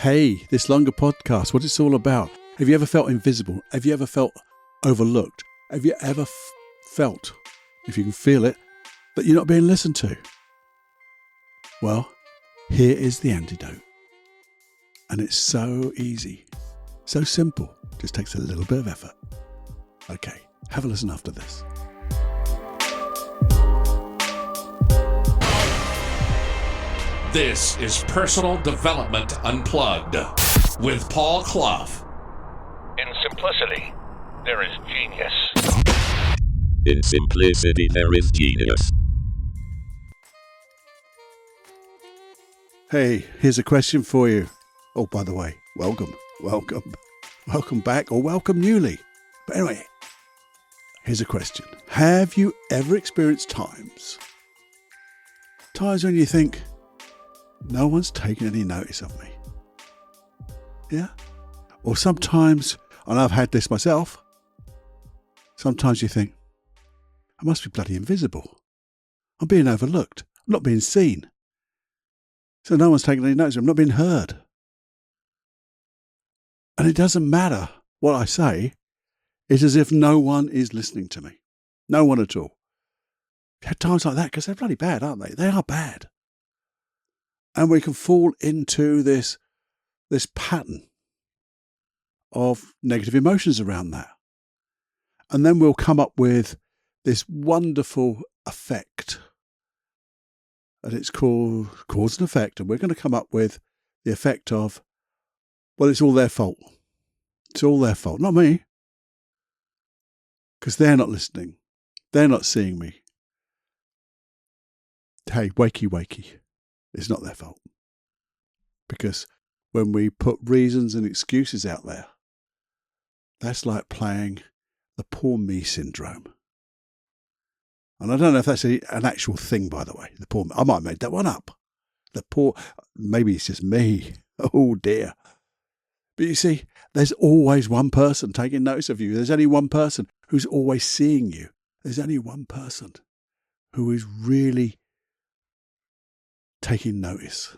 Hey, this longer podcast, what it's all about. Have you ever felt invisible? Have you ever felt overlooked? Have you ever felt, if you can feel it, that you're not being listened to? Well, here is the antidote. And it's so easy, so simple, just takes a little bit of effort. Okay, have a listen after this. This is Personal Development Unplugged with Paul Clough. In simplicity, there is genius. In simplicity, there is genius. Hey, here's a question for you. Oh, by the way, welcome back or welcome newly. But anyway, here's a question. Have you ever experienced times when you think, no one's taking any notice of me? Yeah? Or sometimes, and I've had this myself, sometimes you think, I must be bloody invisible. I'm being overlooked. I'm not being seen. So no one's taking any notice. I'm not being heard. And it doesn't matter what I say. It's as if no one is listening to me. No one at all. I've had times like that because they're bloody bad, aren't they? They are bad. And we can fall into this pattern of negative emotions around that. And then we'll come up with this wonderful effect. And it's called cause and effect. And we're going to come up with the effect of, well, it's all their fault. It's all their fault, not me. Because they're not listening. They're not seeing me. Hey, wakey. It's not their fault. Because when we put reasons and excuses out there, that's like playing the poor me syndrome. And I don't know if that's an actual thing, by the way. I might have made that one up. Maybe it's just me. Oh dear. But you see, there's always one person taking notice of you. There's only one person who's always seeing you. There's only one person who is really taking notice.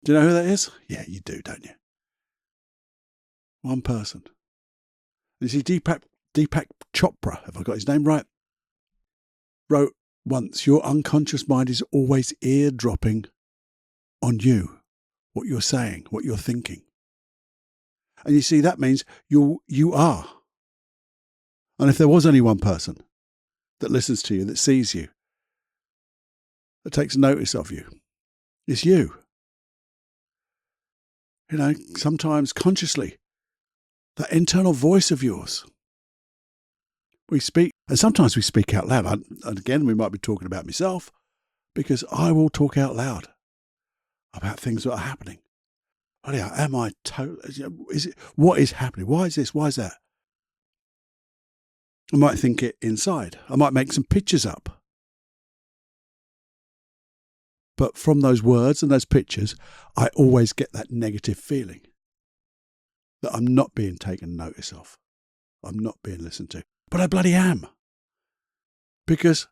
Do you know who that is? Yeah, you do, don't you? One person. You see, Deepak Chopra, have I got his name right, wrote once, your unconscious mind is always eardropping on you, what you're saying, what you're thinking. And you see, that means you are. And if there was only one person that listens to you, that sees you, that takes notice of you, it's you. You know, sometimes consciously, that internal voice of yours. We speak, and sometimes we speak out loud. And again, we might be talking about myself, because I will talk out loud about things that are happening. Oh yeah, am I totally? What is happening? Why is this? Why is that? I might think it inside. I might make some pictures up. But from those words and those pictures, I always get that negative feeling that I'm not being taken notice of. I'm not being listened to. But I bloody am. Because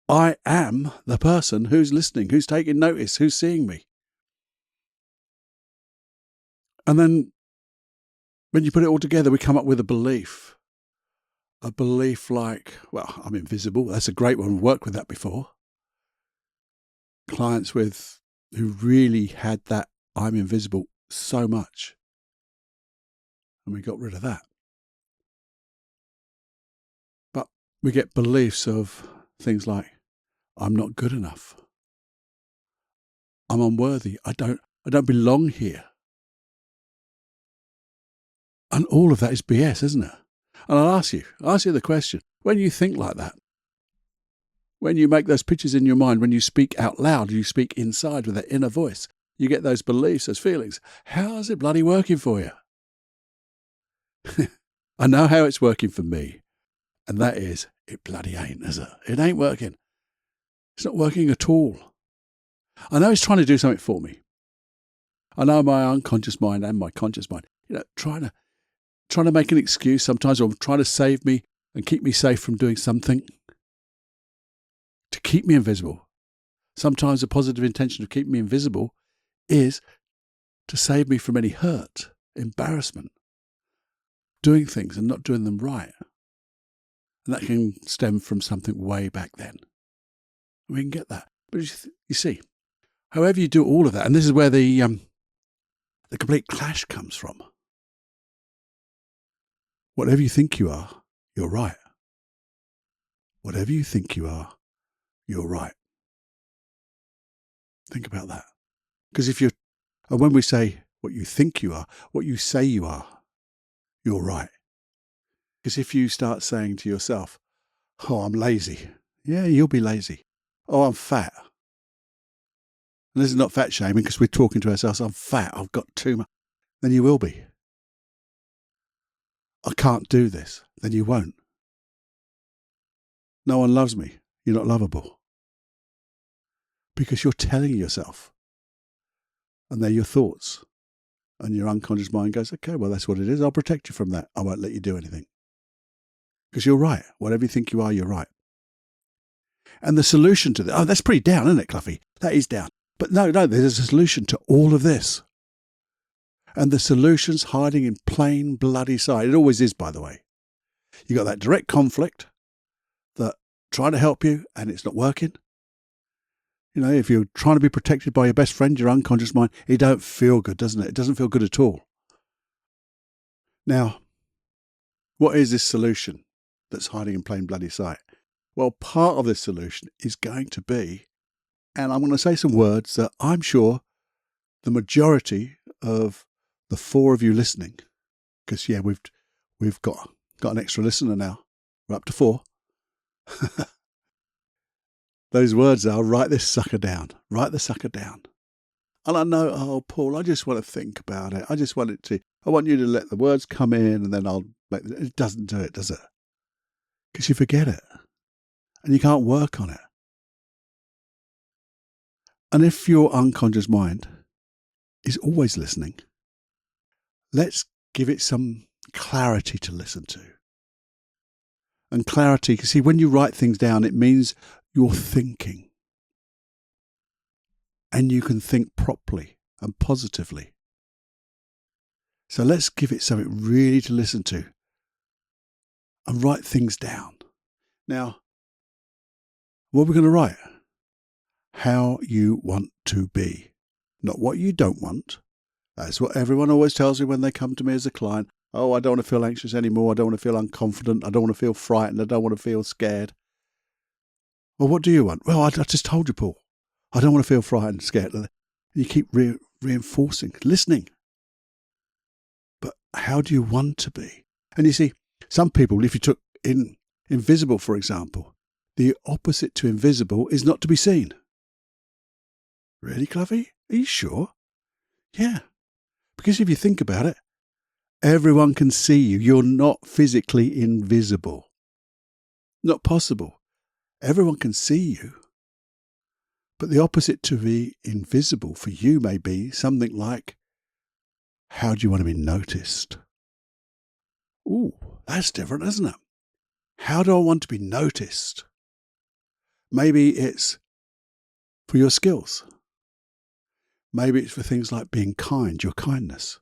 I am the person who's listening, who's taking notice, who's seeing me. And then when you put it all together, we come up with a belief. A belief like, well, I'm invisible. That's a great one. We've worked with that before. Clients who really had that I'm invisible so much. And we got rid of that. But we get beliefs of things like, I'm not good enough. I'm unworthy. I don't belong here. And all of that is BS, isn't it? And I'll ask you the question, when you think like that, when you make those pictures in your mind, when you speak out loud, you speak inside with that inner voice, you get those beliefs, those feelings. How is it bloody working for you? I know how it's working for me. And that is, it bloody ain't, is it? It ain't working. It's not working at all. I know it's trying to do something for me. I know my unconscious mind and my conscious mind, trying to make an excuse sometimes, or trying to save me and keep me safe from doing something to keep me invisible. Sometimes the positive intention of keeping me invisible is to save me from any hurt, embarrassment, doing things and not doing them right. And that can stem from something way back then. We can get that. But you see, however you do all of that, and this is where the complete clash comes from. Whatever you think you are, you're right. Whatever you think you are, you're right. Think about that. Because and when we say what you think you are, what you say you are, you're right. Because if you start saying to yourself, oh, I'm lazy. Yeah, you'll be lazy. Oh, I'm fat. And this is not fat shaming because we're talking to ourselves, I'm fat, I've got too much. Then you will be. I can't do this. Then you won't. No one loves me. You're not lovable. Because you're telling yourself. And they're your thoughts. And your unconscious mind goes, okay, well, that's what it is. I'll protect you from that. I won't let you do anything. Because you're right. Whatever you think you are, you're right. And the solution to that, that's pretty down, isn't it, Cluffy? That is down. But no, there's a solution to all of this. And the solution's hiding in plain bloody sight. It always is, by the way. You got that direct conflict that trying to help you and it's not working. You know, if you're trying to be protected by your best friend, your unconscious mind, it don't feel good, doesn't it? It doesn't feel good at all. Now, what is this solution that's hiding in plain bloody sight? Well, part of this solution is going to be, and I'm going to say some words that I'm sure the majority of the four of you listening, because yeah, we've got an extra listener now. We're up to 4. Those words are, write this sucker down. Write the sucker down. And I know, oh, Paul, I just want to think about it. I want you to let the words come in and then it doesn't do it, does it? Because you forget it. And you can't work on it. And if your unconscious mind is always listening, let's give it some clarity to listen to. And clarity, because see, when you write things down, it means you're thinking. And you can think properly and positively. So let's give it something really to listen to and write things down. Now, what are we going to write? How you want to be. Not what you don't want. That's what everyone always tells me when they come to me as a client. Oh, I don't want to feel anxious anymore. I don't want to feel unconfident. I don't want to feel frightened. I don't want to feel scared. Well, what do you want? Well, I just told you, Paul. I don't want to feel frightened, scared. And you keep reinforcing, listening. But how do you want to be? And you see, some people, if you took invisible, for example, the opposite to invisible is not to be seen. Really, Cluffy? Are you sure? Yeah. Because if you think about it, everyone can see you. You're not physically invisible. Not possible. Everyone can see you. But the opposite to be invisible for you may be something like, how do you want to be noticed? Ooh, that's different, isn't it? How do I want to be noticed? Maybe it's for your skills. Maybe it's for things like being kind, your kindness.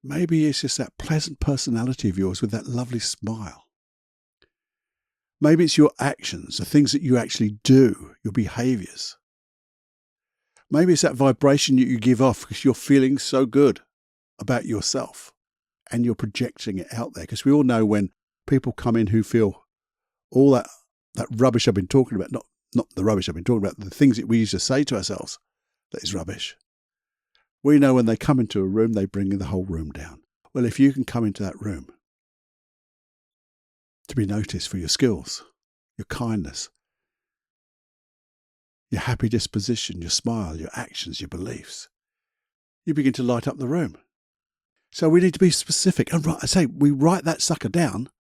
Maybe it's just that pleasant personality of yours with that lovely smile. Maybe it's your actions, the things that you actually do, your behaviours. Maybe it's that vibration you give off because you're feeling so good about yourself and you're projecting it out there. Because we all know when people come in who feel all that rubbish I've been talking about, not the rubbish I've been talking about, the things that we used to say to ourselves that is rubbish. We know when they come into a room, they bring the whole room down. Well, if you can come into that room to be noticed for your skills, your kindness, your happy disposition, your smile, your actions, your beliefs, you begin to light up the room. So we need to be specific. And I say, we write that sucker down.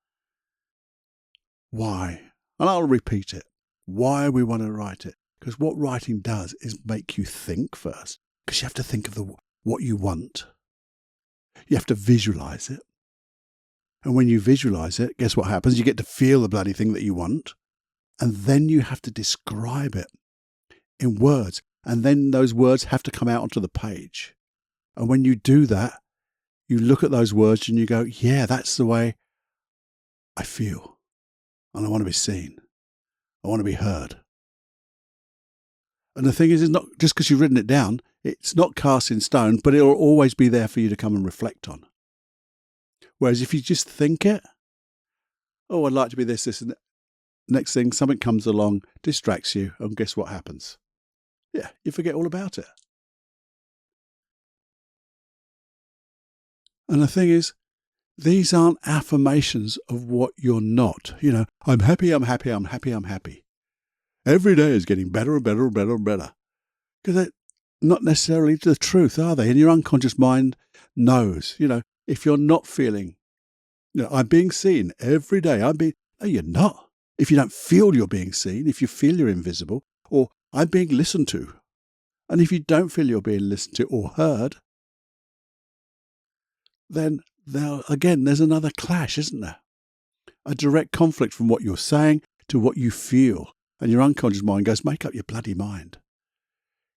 Why? And I'll repeat it. Why we want to write it. Because what writing does is make you think first. Because you have to think of what you want. You have to visualize it. And when you visualize it, guess what happens? You get to feel the bloody thing that you want. And then you have to describe it in words. And then those words have to come out onto the page. And when you do that, you look at those words and you go, yeah, that's the way I feel. And I want to be seen. I want to be heard. And the thing is, it's not just because you've written it down, it's not cast in stone, but it'll always be there for you to come and reflect on. Whereas if you just think it, oh, I'd like to be this, and that. Next thing, something comes along, distracts you, and guess what happens? Yeah, you forget all about it. And the thing is, these aren't affirmations of what you're not. I'm happy, I'm happy, I'm happy, I'm happy. Every day is getting better and better and better and better. Because they're not necessarily the truth, are they? And your unconscious mind knows, if you're not feeling, I'm being seen every day. No, you're not. If you don't feel you're being seen, if you feel you're invisible, or I'm being listened to. And if you don't feel you're being listened to or heard, then there's another clash, isn't there? A direct conflict from what you're saying to what you feel. And your unconscious mind goes, make up your bloody mind.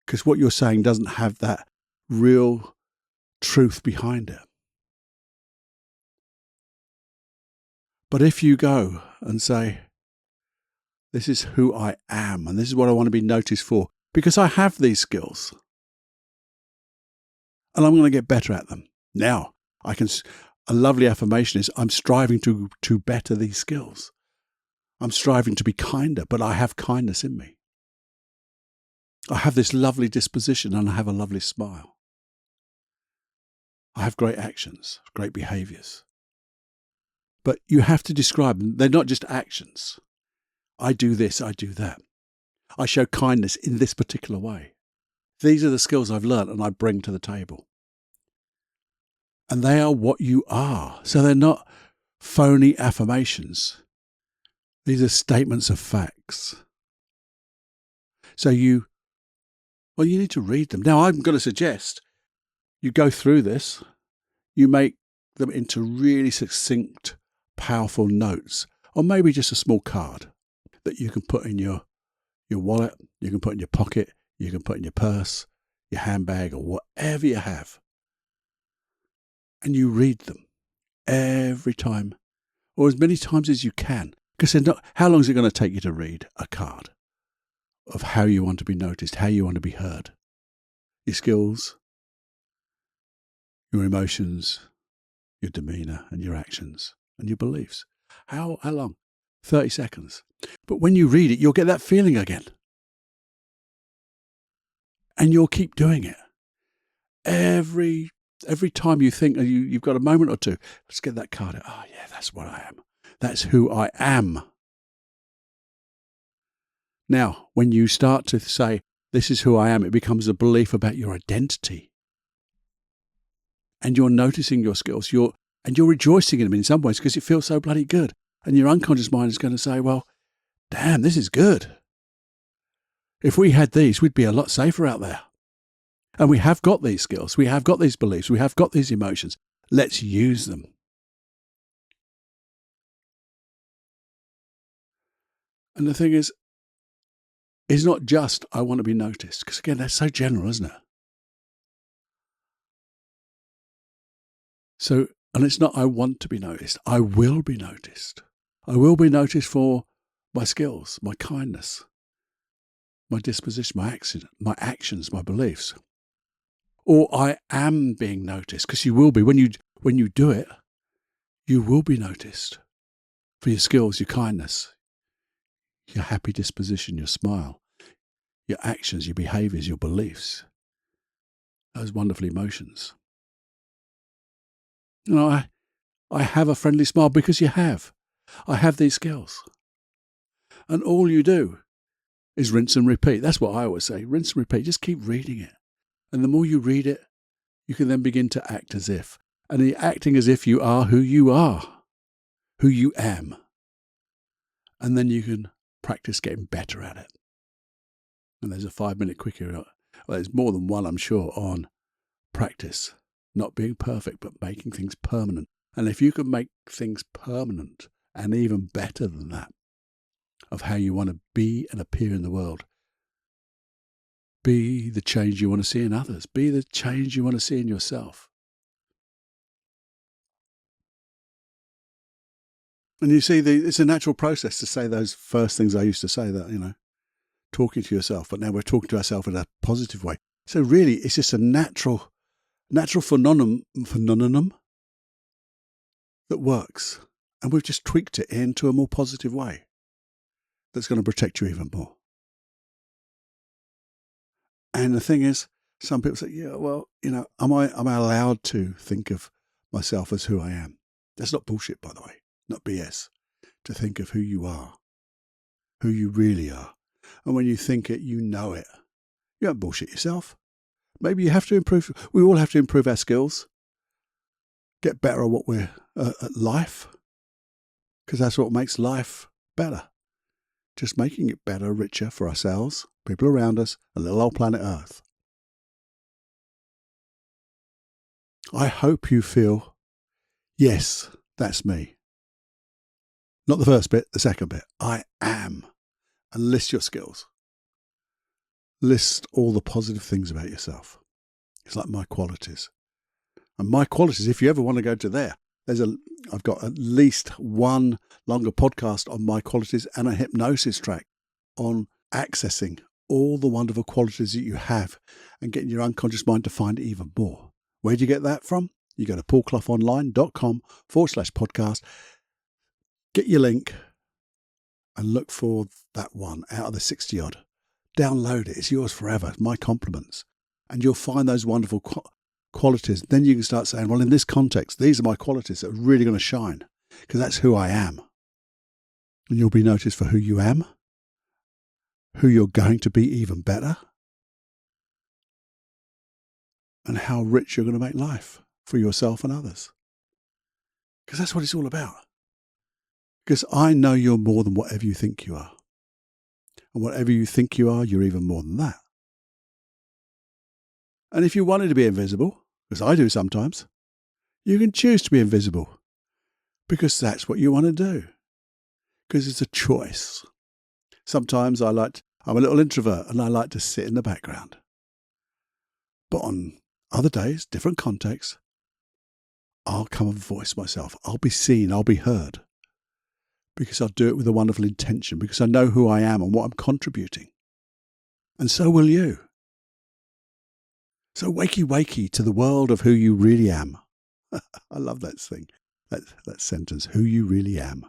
Because what you're saying doesn't have that real truth behind it. But if you go and say, this is who I am, and this is what I want to be noticed for, because I have these skills, and I'm going to get better at them. Now, a lovely affirmation is, I'm striving to better these skills. I'm striving to be kinder, but I have kindness in me. I have this lovely disposition and I have a lovely smile. I have great actions, great behaviors. But you have to describe them. They're not just actions. I do this, I do that. I show kindness in this particular way. These are the skills I've learned and I bring to the table. And they are what you are. So they're not phony affirmations. These are statements of facts. So you need to read them. Now, I'm going to suggest you go through this, you make them into really succinct, powerful notes, or maybe just a small card that you can put in your wallet, you can put in your pocket, you can put in your purse, your handbag, or whatever you have. And you read them every time, or as many times as you can. Because how long is it going to take you to read a card of how you want to be noticed, how you want to be heard? Your skills, your emotions, your demeanour and your actions and your beliefs. How long? 30 seconds. But when you read it, you'll get that feeling again. And you'll keep doing it. Every time you think you've got a moment or two, let's get that card out. Oh, yeah, that's what I am. That's who I am. Now, when you start to say, this is who I am, it becomes a belief about your identity. And you're noticing your skills. You're rejoicing in them in some ways because it feels so bloody good. And your unconscious mind is going to say, well, damn, this is good. If we had these, we'd be a lot safer out there. And we have got these skills. We have got these beliefs. We have got these emotions. Let's use them. And the thing is, it's not just, I want to be noticed. Because again, that's so general, isn't it? So, and it's not, I want to be noticed. I will be noticed. I will be noticed for my skills, my kindness, my disposition, my actions, my beliefs. Or I am being noticed, because you will be. When you do it, you will be noticed for your skills, your kindness, your happy disposition, your smile, your actions, your behaviors, your beliefs, those wonderful emotions. I have a friendly smile because you have. I have these skills. And all you do is rinse and repeat. That's what I always say. Rinse and repeat. Just keep reading it. And the more you read it, you can then begin to act as if. And you're acting as if you are, who you am. And then you can practice getting better at it. And there's a 5-minute quickie. Well, there's more than one, I'm sure, on practice. Not being perfect, but making things permanent. And if you can make things permanent and even better than that, of how you want to be and appear in the world, Be the change you want to see in others. Be the change you want to see in yourself. And you see, it's a natural process to say those first things I used to say, that, talking to yourself, but now we're talking to ourselves in a positive way. So really, it's just a natural phenomenon that works. And we've just tweaked it into a more positive way that's going to protect you even more. And the thing is, some people say, yeah, well, am I allowed to think of myself as who I am? That's not bullshit, by the way, not BS, to think of who you are, who you really are. And when you think it, you know it. You don't bullshit yourself. Maybe you have to improve. We all have to improve our skills, get better at what we're at life, because that's what makes life better. Just making it better, richer for ourselves, people around us, and little old planet Earth. I hope you feel, yes, that's me. Not the first bit, the second bit. I am. And list your skills. List all the positive things about yourself. It's like my qualities. And my qualities, if you ever want to go to there, I've got at least one longer podcast on my qualities and a hypnosis track on accessing all the wonderful qualities that you have and getting your unconscious mind to find even more. Where do you get that from? You go to paulcloughonline.com/podcast, get your link and look for that one out of the 60 odd. Download it. It's yours forever. My compliments. And you'll find those wonderful qualities. Then you can start saying, well, in this context, these are my qualities that are really going to shine because that's who I am. And you'll be noticed for who you am, who you're going to be even better, and how rich you're going to make life for yourself and others. Because that's what it's all about. Because I know you're more than whatever you think you are. And whatever you think you are, you're even more than that. And if you wanted to be invisible, as I do sometimes, you can choose to be invisible because that's what you want to do. Because it's a choice. Sometimes I'm a little introvert and I like to sit in the background. But on other days, different contexts, I'll come and voice myself. I'll be seen, I'll be heard. Because I'll do it with a wonderful intention, because I know who I am and what I'm contributing. And so will you. So wakey to the world of who you really am. I love that thing, that sentence, who you really am.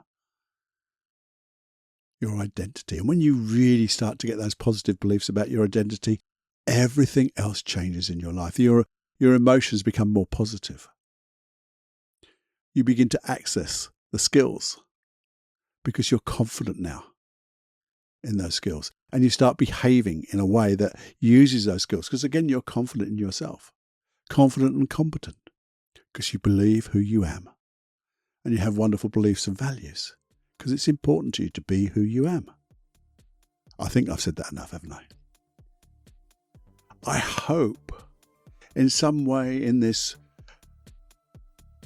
Your identity. And when you really start to get those positive beliefs about your identity, everything else changes in your life. Your emotions become more positive. You begin to access the skills because you're confident now in those skills. And you start behaving in a way that uses those skills. Because again, you're confident in yourself. Confident and competent. Because you believe who you am. And you have wonderful beliefs and values. Because it's important to you to be who you am. I think I've said that enough, haven't I? I hope in some way in this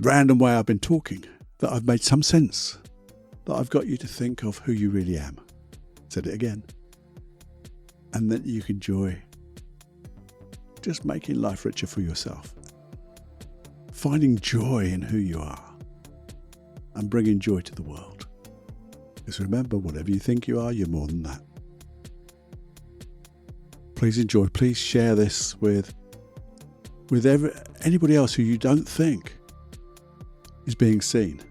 random way I've been talking that I've made some sense. That I've got you to think of who you really am. Said it again. And that you can enjoy just making life richer for yourself. Finding joy in who you are. And bringing joy to the world. Because remember, whatever you think you are, you're more than that. Please enjoy. Please share this with anybody else who you don't think is being seen,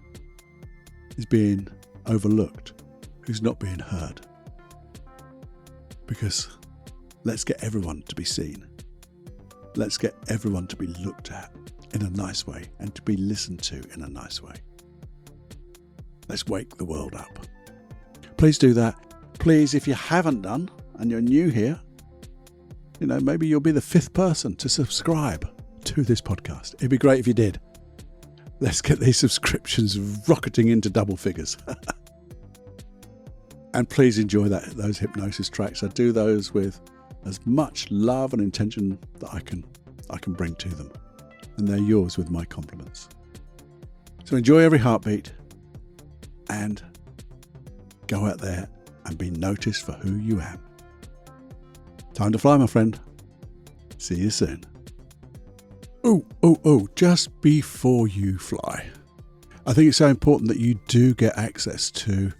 is being overlooked, who's not being heard. Because let's get everyone to be seen. Let's get everyone to be looked at in a nice way and to be listened to in a nice way. Let's wake the world up. Please do that. Please, if you haven't done and you're new here, maybe you'll be the 5th person to subscribe to this podcast. It'd be great if you did. Let's get these subscriptions rocketing into double figures. And please enjoy those hypnosis tracks. I do those with as much love and intention that I can bring to them. And they're yours with my compliments. So enjoy every heartbeat and go out there and be noticed for who you am. Time to fly, my friend. See you soon. Oh, just before you fly, I think it's so important that you do get access to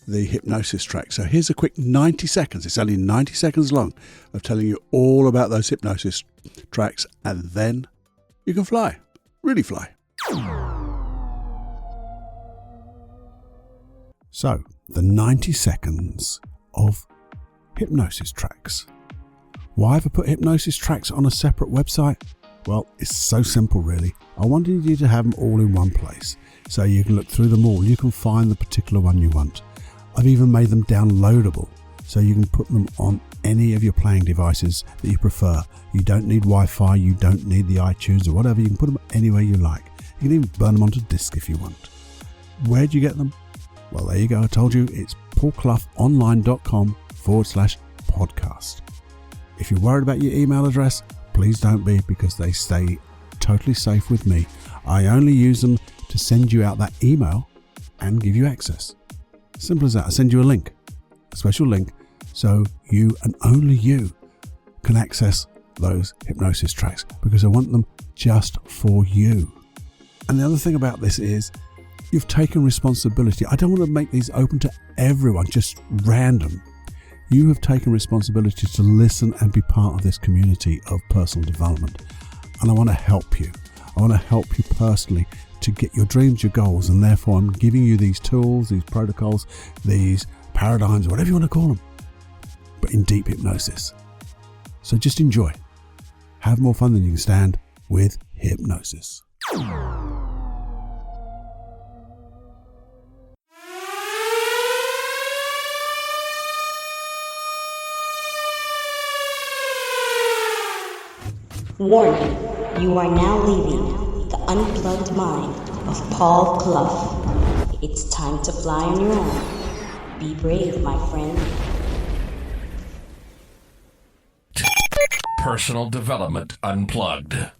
the hypnosis track. So here's a quick 90 seconds, it's only 90 seconds long, of telling you all about those hypnosis tracks, and then you can fly, really fly. So, the 90 seconds of hypnosis tracks. Why have I put hypnosis tracks on a separate website? Well, it's so simple really. I wanted you to have them all in one place, so you can look through them all. You can find the particular one you want. I've even made them downloadable, so you can put them on any of your playing devices that you prefer. You don't need Wi-Fi, you don't need the iTunes or whatever. You can put them anywhere you like. You can even burn them onto disk if you want. Where do you get them? Well, there you go. I told you, it's paulcloughonline.com/podcast. If you're worried about your email address, please don't be, because they stay totally safe with me. I only use them to send you out that email and give you access. Simple as that. I send you a link, a special link, so you and only you can access those hypnosis tracks, because I want them just for you. And the other thing about this is you've taken responsibility. I don't want to make these open to everyone, just random. You have taken responsibility to listen and be part of this community of personal development. And I want to help you. I want to help you personally to get your dreams, your goals, and therefore I'm giving you these tools, these protocols, these paradigms, whatever you want to call them, but in deep hypnosis. So just enjoy. Have more fun than you can stand with hypnosis. Warning, you are now leaving the unplugged mind of Paul Clough. It's time to fly on your own. Be brave, my friend. Personal Development Unplugged.